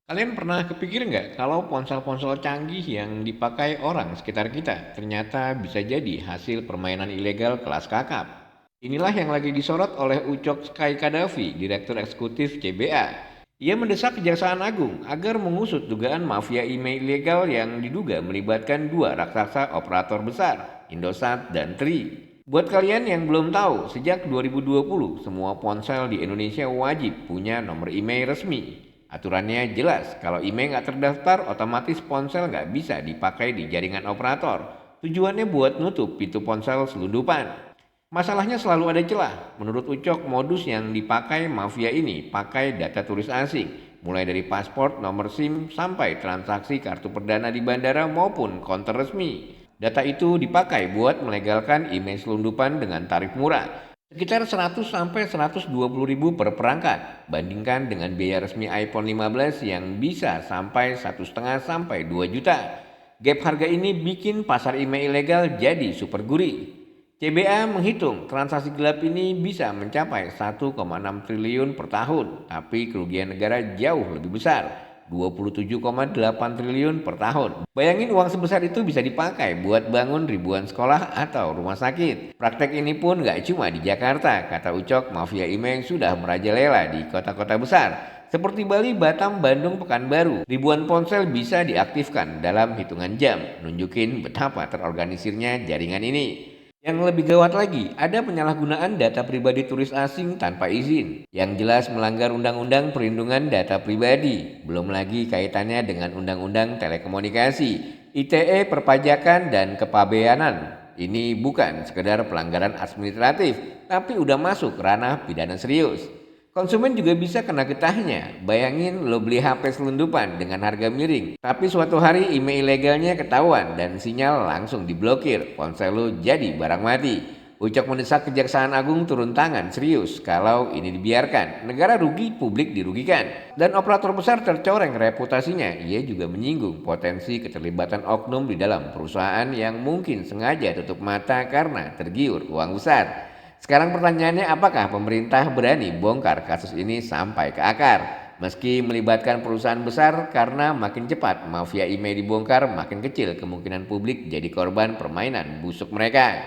Kalian pernah kepikir nggak kalau ponsel-ponsel canggih yang dipakai orang sekitar kita ternyata bisa jadi hasil permainan ilegal kelas kakap? Inilah yang lagi disorot oleh Ucok Sky Kadafi, Direktur Eksekutif CBA. Ia mendesak Kejaksaan Agung agar mengusut dugaan mafia email ilegal yang diduga melibatkan dua raksasa operator besar, Indosat dan Tri. Buat kalian yang belum tahu, sejak 2020 semua ponsel di Indonesia wajib punya nomor email resmi. Aturannya jelas, kalau email nggak terdaftar, otomatis ponsel nggak bisa dipakai di jaringan operator. Tujuannya buat nutup pintu ponsel selundupan. Masalahnya selalu ada celah. Menurut Ucok, modus yang dipakai mafia ini pakai data turis asing, mulai dari paspor, nomor SIM, sampai transaksi kartu perdana di bandara maupun konter resmi. Data itu dipakai buat melegalkan email selundupan dengan tarif murah, sekitar 100 sampai 120 ribu per perangkat. Bandingkan dengan biaya resmi iPhone 15 yang bisa sampai 1,5 sampai 2 juta. Gap harga ini bikin pasar email ilegal jadi super gurih. CBA menghitung transaksi gelap ini bisa mencapai 1,6 triliun per tahun, tapi kerugian negara jauh lebih besar, 27,8 triliun per tahun. Bayangin uang sebesar itu bisa dipakai buat bangun ribuan sekolah atau rumah sakit. Praktek ini pun gak cuma di Jakarta, kata Ucok, mafia email sudah merajalela di kota-kota besar seperti Bali, Batam, Bandung, Pekanbaru. Ribuan ponsel bisa diaktifkan dalam hitungan jam, nunjukin betapa terorganisirnya jaringan ini. Yang lebih gawat lagi, ada penyalahgunaan data pribadi turis asing tanpa izin, yang jelas melanggar Undang-Undang Perlindungan Data Pribadi. Belum lagi kaitannya dengan Undang-Undang Telekomunikasi, ITE, Perpajakan, dan Kepabeanan. Ini bukan sekedar pelanggaran administratif, tapi udah masuk ranah pidana serius. Konsumen juga bisa kena getahnya. Bayangin lo beli HP selundupan dengan harga miring, tapi suatu hari email ilegalnya ketahuan dan sinyal langsung diblokir. Ponsel lo jadi barang mati. Ucok mendesak Kejaksaan Agung turun tangan serius kalau ini dibiarkan. Negara rugi, publik dirugikan. Dan operator besar tercoreng reputasinya. Ia juga menyinggung potensi keterlibatan oknum di dalam perusahaan yang mungkin sengaja tutup mata karena tergiur uang besar. Sekarang pertanyaannya, apakah pemerintah berani bongkar kasus ini sampai ke akar? Meski melibatkan perusahaan besar, karena makin cepat mafia email dibongkar, makin kecil kemungkinan publik jadi korban permainan busuk mereka.